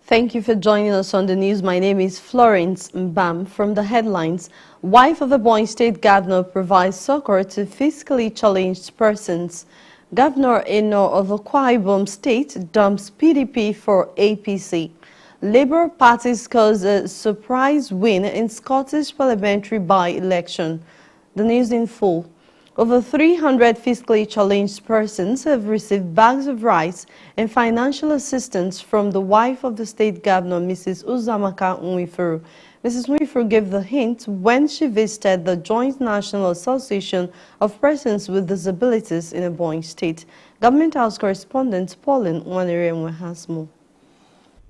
Thank you for joining us on the news. My name is Florence Mbam. From the headlines, wife of Ebonyi State Governor provides succor to fiscally challenged persons. Governor Eno of Akwa Ibom State dumps PDP for APC. Labour Party scores a surprise win in Scottish parliamentary by-election. The news in full. Over 300 fiscally challenged persons have received bags of rice and financial assistance from the wife of the state governor, Mrs. Uzamaka Nwifuru. Mrs. Nwifuru gave the hint when she visited the Joint National Association of Persons with Disabilities in Ebonyi State. Government House correspondent Pauline Nwanere has more.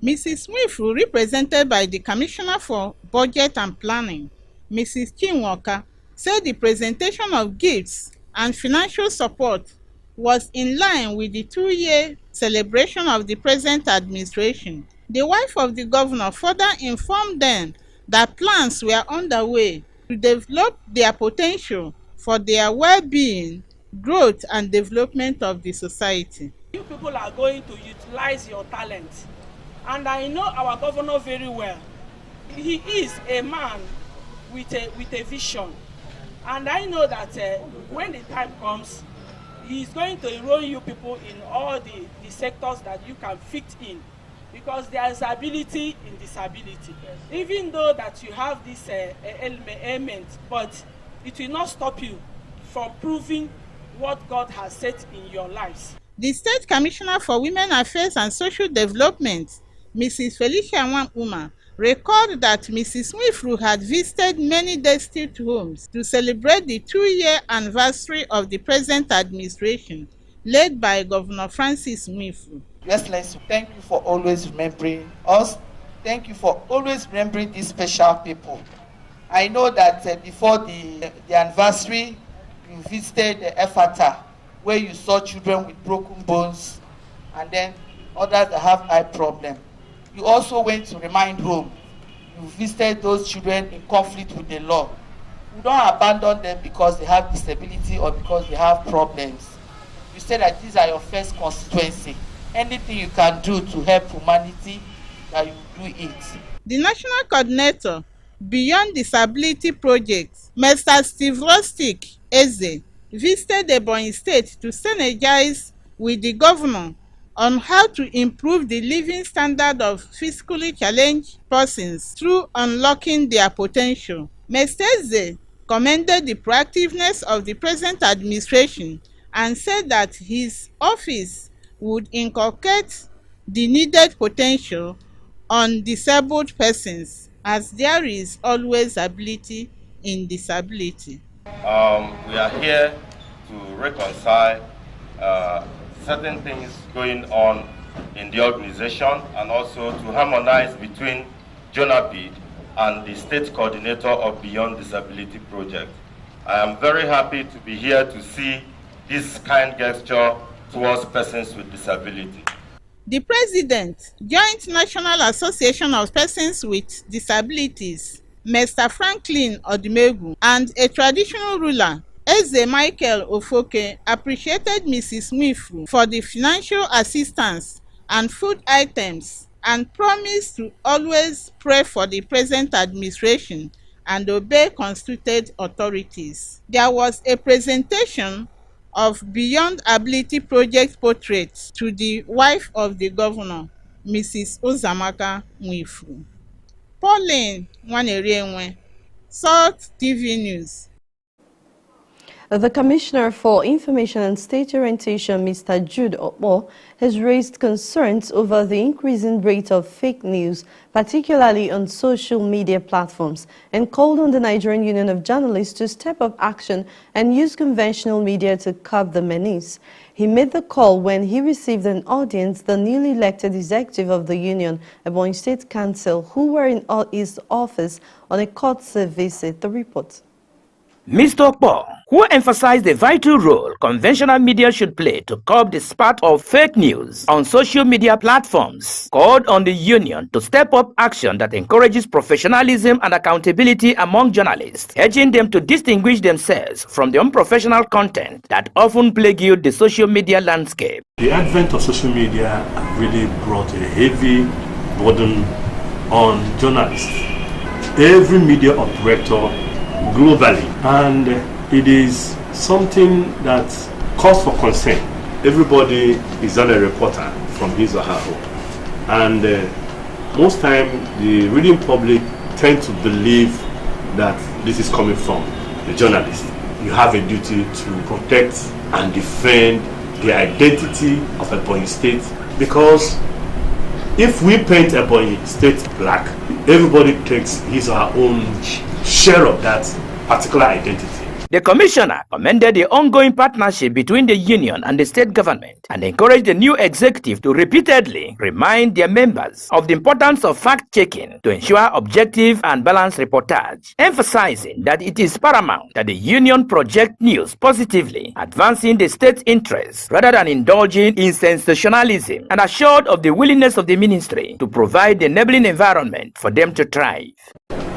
Mrs. Nwifuru, represented by the Commissioner for Budget and Planning, Mrs. Chinwoka, said the presentation of gifts and financial support was in line with the 2-year celebration of the present administration. The wife of the governor further informed them that plans were underway to develop their potential for their well-being, growth and development of the society. You people are going to utilize your talent, and I know our governor very well. He is a man with a vision. And I know that when the time comes, he's going to enroll you people in all the sectors that you can fit in, because there is ability in disability. Even though that you have this element, but it will not stop you from proving what God has set in your lives. The State Commissioner for Women Affairs and Social Development, Mrs. Felicia Nwamuma, recalled that Mrs. Nwifuru had visited many destitute homes to celebrate the 2-year anniversary of the present administration, led by Governor Francis Nwifuru. Excellency, thank you for always remembering us. Thank you for always remembering these special people. I know that before the anniversary, you visited the Efata, where you saw children with broken bones and then others that have eye problems. You also went to Remind Home. You visited those children in conflict with the law. You don't abandon them because they have disability or because they have problems. You said that these are your first constituency. Anything you can do to help humanity, that you do it. The National Coordinator, Beyond Disability Project, Mr. Steve Rostick Eze, visited Ebonyi State to synergize with the governor on how to improve the living standard of physically challenged persons through unlocking their potential. Mr. Eze commended the proactiveness of the present administration and said that his office would inculcate the needed potential on disabled persons, as there is always ability in disability. We are here to reconcile certain things going on in the organization and also to harmonize between JONABID and the State Coordinator of Beyond Disability Project. I am very happy to be here to see this kind gesture towards persons with disability. The President, Joint National Association of Persons with Disabilities, Mr. Franklin Odumegu, and a traditional ruler, Eze Michael Ofoke, appreciated Mrs. Nwifuru for the financial assistance and food items and promised to always pray for the present administration and obey constituted authorities. There was a presentation of Beyond Ability Project portraits to the wife of the governor, Mrs. Uzamaka Nwifuru. Pauline Nwanere, Salt TV News. The Commissioner for Information and State Orientation, Mr. Jude Okpo, has raised concerns over the increasing rate of fake news, particularly on social media platforms, and called on the Nigerian Union of Journalists to step up action and use conventional media to curb the menace. He made the call when he received an audience the newly elected executive of the union, Ebonyi State Council, who were in his office on a courtesy visit. The report. Mr. Okpo, who emphasized the vital role conventional media should play to curb the spat of fake news on social media platforms, called on the union to step up action that encourages professionalism and accountability among journalists, urging them to distinguish themselves from the unprofessional content that often plague the social media landscape. The advent of social media really brought a heavy burden on journalists, every media operator globally, and it is something that calls for concern. Everybody is on a reporter from his or her home, and most time the reading public tend to believe that this is coming from the journalist. You have a duty to protect and defend the identity of Ebonyi State, because if we paint Ebonyi State black, everybody takes his or her own share of that particular identity. The commissioner commended the ongoing partnership between the union and the state government and encouraged the new executive to repeatedly remind their members of the importance of fact-checking to ensure objective and balanced reportage, emphasizing that it is paramount that the union project news positively, advancing the state's interests rather than indulging in sensationalism, and assured of the willingness of the ministry to provide the enabling environment for them to thrive.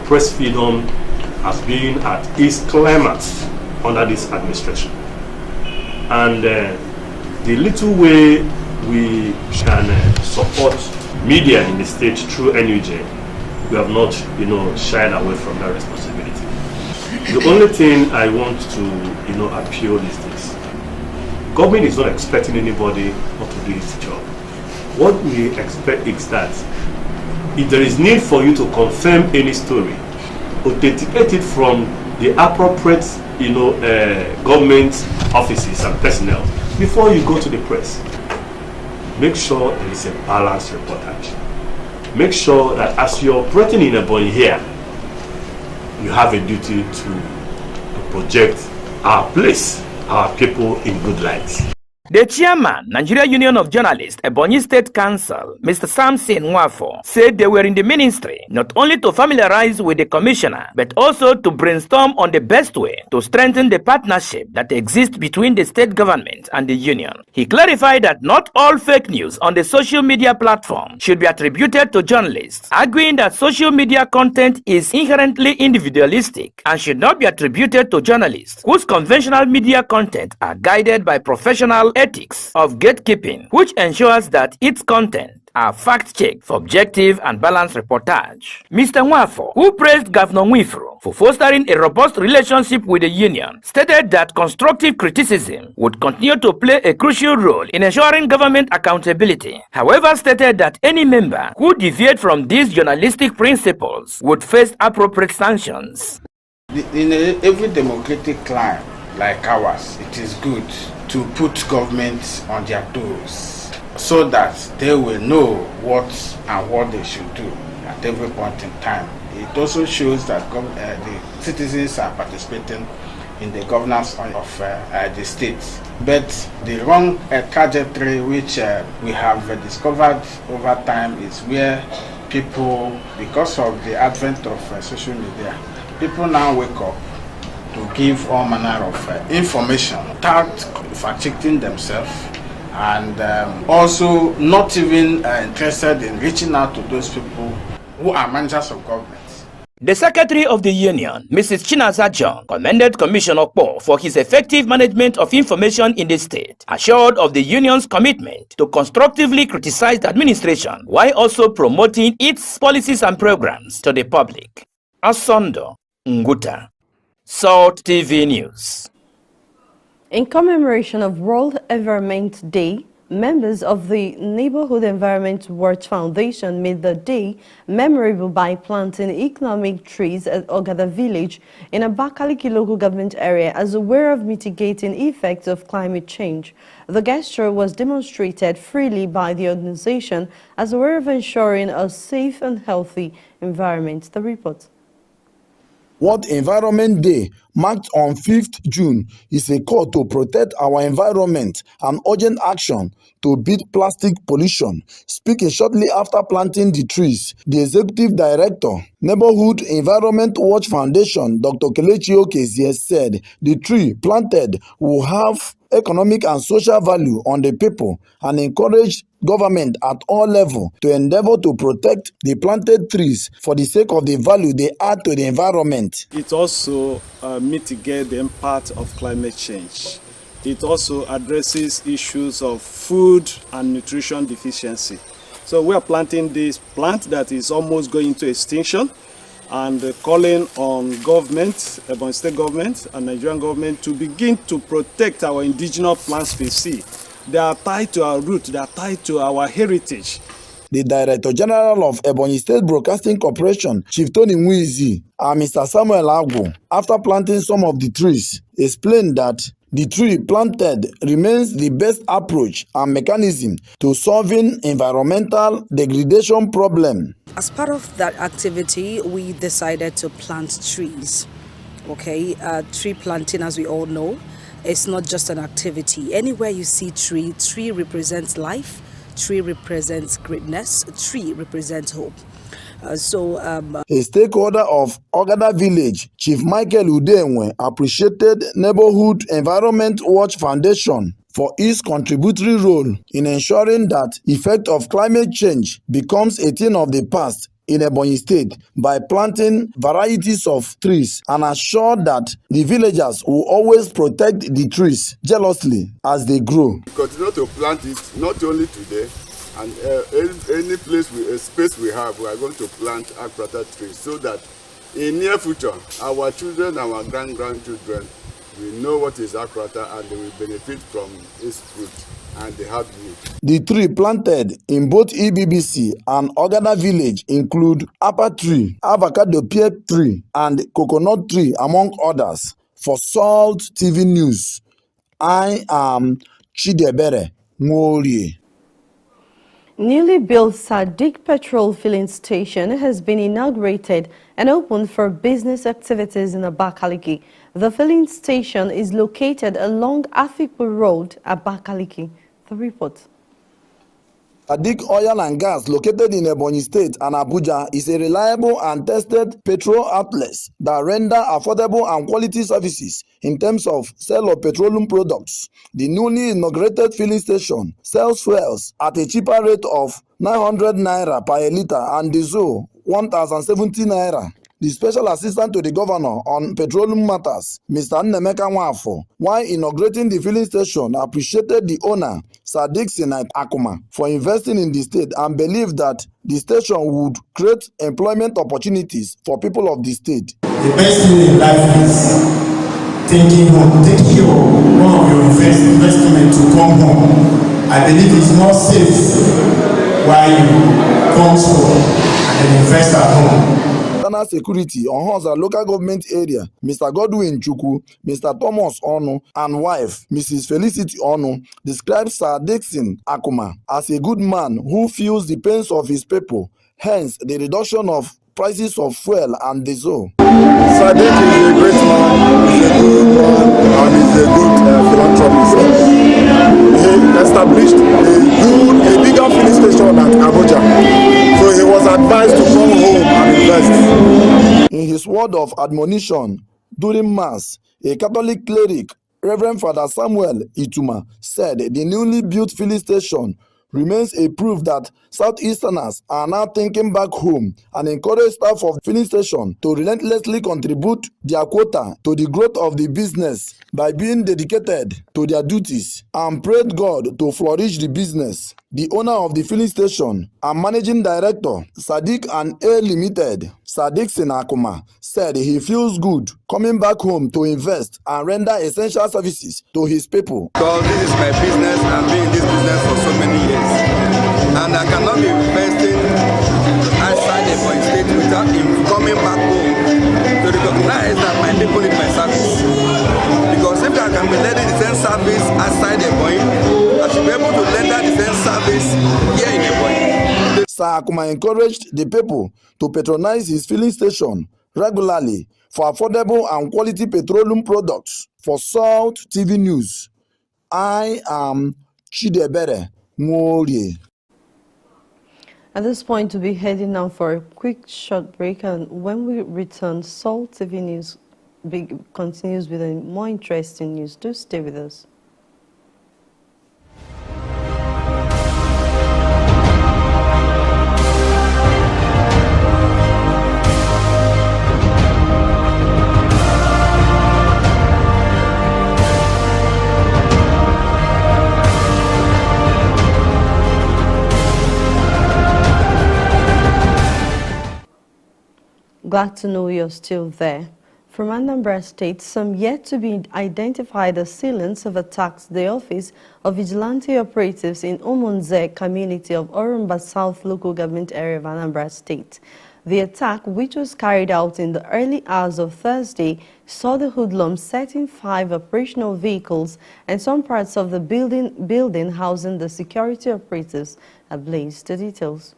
Press freedom has been at its climax under this administration, and the little way we can support media in the state through NUJ, we have not shied away from that responsibility. The only thing I want to appeal is this: government is not expecting anybody not to do his job. What we expect is that if there is need for you to confirm any story, authenticate it from the appropriate government offices and personnel before you go to the press. Make sure there is a balanced reportage. Make sure that as you're operating in Ebonyi here, you have a duty to project our place, our people in good lights. The chairman, Nigeria Union of Journalists, Ebonyi State Council, Mr. Samson Nwafo, said they were in the ministry not only to familiarize with the commissioner, but also to brainstorm on the best way to strengthen the partnership that exists between the state government and the union. He clarified that not all fake news on the social media platform should be attributed to journalists, arguing that social media content is inherently individualistic and should not be attributed to journalists, whose conventional media content are guided by professional ethics of gatekeeping, which ensures that its content are fact-checked for objective and balanced reportage. Mr. Nwafo, who praised Governor Nwifuru for fostering a robust relationship with the union, stated that constructive criticism would continue to play a crucial role in ensuring government accountability. However, stated that any member who deviated from these journalistic principles would face appropriate sanctions. In every democratic climate like ours, it is good to put government on their toes so that they will know what they should do at every point in time. It also shows that the citizens are participating in the governance of the states. But the wrong trajectory which we have discovered over time is where people, because of the advent of social media, people now wake up to give all manner of information without fact-checking themselves, and also not even interested in reaching out to those people who are managers of government. The Secretary of the Union, Mrs. Chinaza John, commended Commissioner Okpo for his effective management of information in the state, assured of the Union's commitment to constructively criticize the administration while also promoting its policies and programs to the public. Asondo Nguta, Salt TV News. In commemoration of World Environment Day, members of the Neighborhood Environment Watch Foundation made the day memorable by planting economic trees at Ogada village in Abakaliki local government area as a way of mitigating effects of climate change. The gesture was demonstrated freely by the organization as a way of ensuring a safe and healthy environment. The report. World Environment Day, marked on 5th June, is a call to protect our environment and urgent action to beat plastic pollution. Speaking shortly after planting the trees, the Executive Director, Neighborhood Environment Watch Foundation, Dr. Kelechi Okezie, said the tree planted will have economic and social value on the people and encourage government at all levels to endeavor to protect the planted trees for the sake of the value they add to the environment. It also mitigates the impact of climate change. It also addresses issues of food and nutrition deficiency. So we are planting this plant that is almost going to extinction, and calling on government, Ebonyi State government and Nigerian government to begin to protect our indigenous plant species. They are tied to our roots, they are tied to our heritage. The Director General of Ebonyi State Broadcasting Corporation, Chief Tony Nwizi, and Mr. Samuel Agwo, after planting some of the trees, explained that the tree planted remains the best approach and mechanism to solving environmental degradation problem. As part of that activity, we decided to plant trees. Okay, tree planting, as we all know, is not just an activity. Anywhere you see tree represents life, tree represents greatness, tree represents hope. A stakeholder of Ogada Village, Chief Michael Udenwe, appreciated Neighborhood Environment Watch Foundation for its contributory role in ensuring that effect of climate change becomes a thing of the past in Ebonyi State by planting varieties of trees and assure that the villagers will always protect the trees jealously as they grow. We continue to plant it not only today, and any place, space we have, we are going to plant akrata trees so that in near future, our children, our grandchildren, will know what is akrata and they will benefit from its fruit and the hardwood. The tree planted in both EBBC and Ogada Village include apple tree, avocado pear tree, and coconut tree, among others. For Salt TV News, I am Chidebere Nworie. Newly built Sadiq petrol filling station has been inaugurated and opened for business activities in Abakaliki. The filling station is located along Afikpo Road, Abakaliki. The report. Sadiq Oil and Gas, located in Ebonyi State and Abuja, is a reliable and tested petrol outlet that render affordable and quality services in terms of sale of petroleum products. The newly inaugurated filling station sells fuels at a cheaper rate of 900 naira per litre and diesel 1,070 naira. The Special Assistant to the Governor on Petroleum Matters, Mr. Nnemeka Nwafo, while inaugurating the filling station, appreciated the owner, Sadiq Akuma, for investing in the state and believed that the station would create employment opportunities for people of the state. The best thing in life is thinking home. Take your one of your investment to come home. I believe it's more safe while you come home and invest at home. Security on Honza local government area, Mr. Godwin Chukwu, Mr. Thomas Onu, and wife, Mrs. Felicity Onu, describes Sir Dixon Akuma as a good man who feels the pains of his people, hence the reduction of prices of fuel and diesel. Sadiq is a great man, he's a good man, and he's a good philanthropist. He established a bigger filling station at Abuja, so he was advised to come home and invest. In his word of admonition during Mass, a Catholic cleric, Reverend Father Samuel Ituma, said the newly built filling station remains a proof that Southeasterners are now thinking back home and encourage staff of filling station to relentlessly contribute their quota to the growth of the business by being dedicated to their duties and prayed God to flourish the business. The owner of the filling station and managing director, Sadiq and A Limited, Sadiq Akuma, said he feels good coming back home to invest and render essential services to his people. Because this is my business, I've been in this business for so many years, and I cannot be investing outside the Ebonyi State without him coming back home to recognize that my people need my service. Because if I can be lending the same service outside the Ebonyi, I should be able to render the same service here in Ebonyi. Sir Akuma encouraged the people to patronize his filling station regularly for affordable and quality petroleum products. For Salt TV News, I am Chidebere Nworie. At this point, we'll be heading now for a quick short break, and when we return, Salt TV News continues with a more interesting news. Do stay with us. Glad to know you're still there. From Anambra State, some yet to be identified assailants have attacked the office of vigilante operatives in Umunze community of Orumba South local government area of Anambra State. The attack, which was carried out in the early hours of Thursday, saw the hoodlums setting 5 operational vehicles and some parts of the building housing the security operatives ablaze. The details.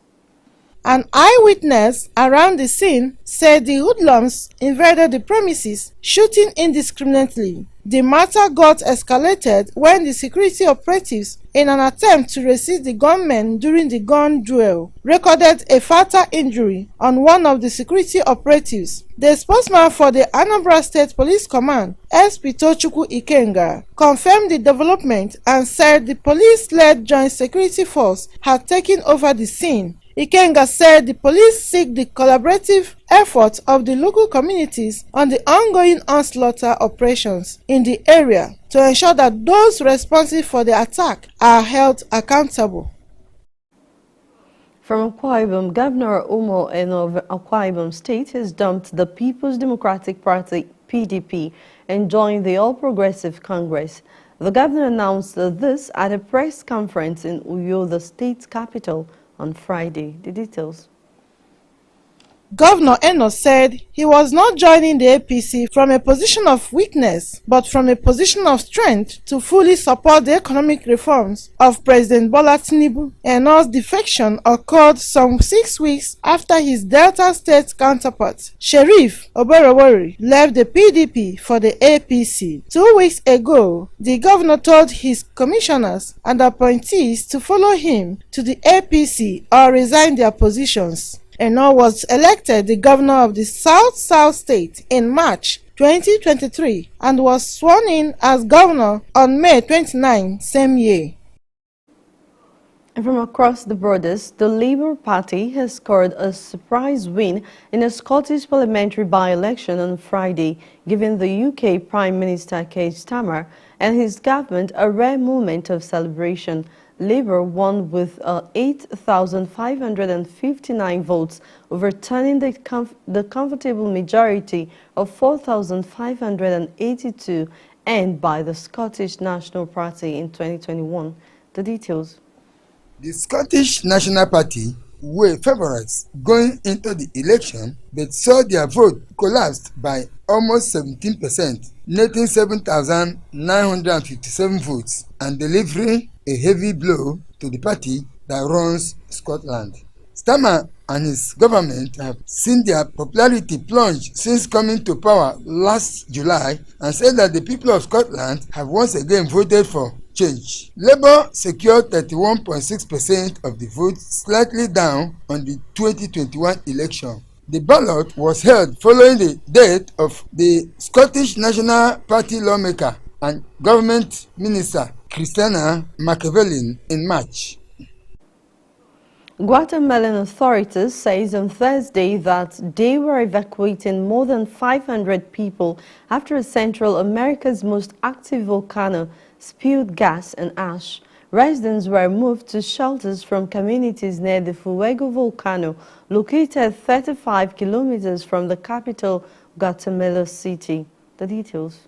An eyewitness around the scene said the hoodlums invaded the premises, shooting indiscriminately. The matter got escalated when the security operatives, in an attempt to resist the gunmen during the gun duel, recorded a fatal injury on one of the security operatives. The spokesman for the Anambra State Police Command, SP Tochukwu Ikenga, confirmed the development and said the police-led joint security force had taken over the scene. Ikenga said the police seek the collaborative efforts of the local communities on the ongoing onslaught operations in the area to ensure that those responsible for the attack are held accountable. From Akwa Ibom, Governor Umo of Akwa Ibom State has dumped the People's Democratic Party (PDP) and joined the All Progressive Congress. The governor announced this at a press conference in Uyo, the state's capital, on Friday. The details. Governor Eno said he was not joining the APC from a position of weakness, but from a position of strength to fully support the economic reforms of President Bola Tinubu. Eno's defection occurred some 6 weeks after his Delta State counterpart, Sheriff Oberowori, left the PDP for the APC. 2 weeks ago, the governor told his commissioners and appointees to follow him to the APC or resign their positions. Eno was elected the governor of the South State in March 2023 and was sworn in as governor on May 29 same year. And from across the borders, the Labour Party has scored a surprise win in a Scottish parliamentary by-election on Friday, giving the UK Prime Minister Keir Starmer and his government a rare moment of celebration. Labour won with 8,559 votes, overturning the comfortable majority of 4,582 earned by the Scottish National Party in 2021. The details. The Scottish National Party were favourites going into the election, but saw their vote collapsed by almost 17%, netting 7,957 votes and delivering a heavy blow to the party that runs Scotland. Starmer and his government have seen their popularity plunge since coming to power last July and said that the people of Scotland have once again voted for change. Labour secured 31.6% of the votes, slightly down on the 2021 election. The ballot was held following the death of the Scottish National Party lawmaker and government minister Christina McAvellin in March. Guatemalan authorities says on Thursday that they were evacuating more than 500 people after Central America's most active volcano spewed gas and ash. Residents were moved to shelters from communities near the Fuego volcano, located 35 kilometers from the capital, Guatemala City. The details.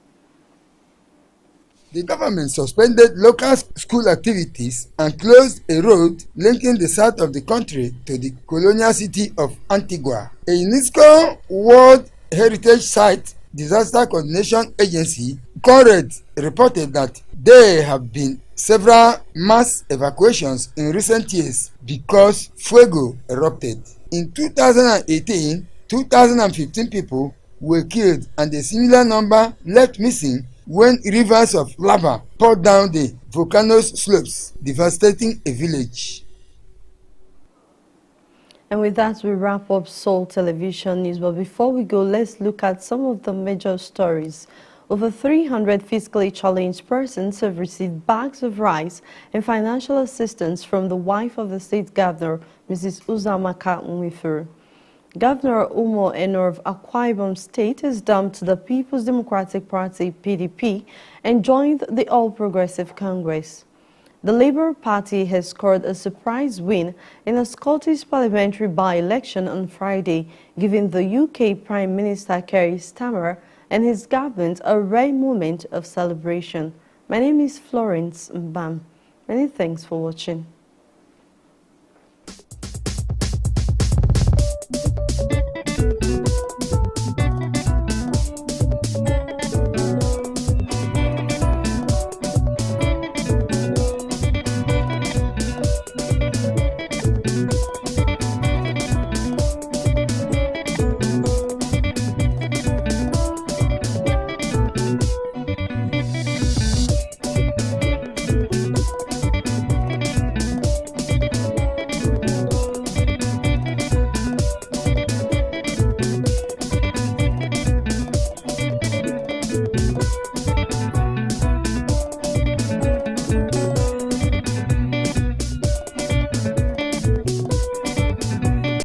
The government suspended local school activities and closed a road linking the south of the country to the colonial city of Antigua. A UNESCO World Heritage Site Disaster Coordination Agency, CORED, reported that there have been several mass evacuations in recent years because Fuego erupted. In 2018, 2,015 people were killed and a similar number left missing when rivers of lava poured down the volcano's slopes, devastating a village. And with that, we wrap up Seoul Television News. But before we go, let's look at some of the major stories. Over 300 fiscally challenged persons have received bags of rice and financial assistance from the wife of the state governor, Mrs. Uzamaka Nwifuru. Governor Umo Eno of Akwa Ibom State has dumped the People's Democratic Party (PDP) and joined the All Progressive Congress. The Labour Party has scored a surprise win in a Scottish parliamentary by-election on Friday, giving the UK Prime Minister Keir Starmer and his government a rare moment of celebration. My name is Florence Mbam. Many thanks for watching.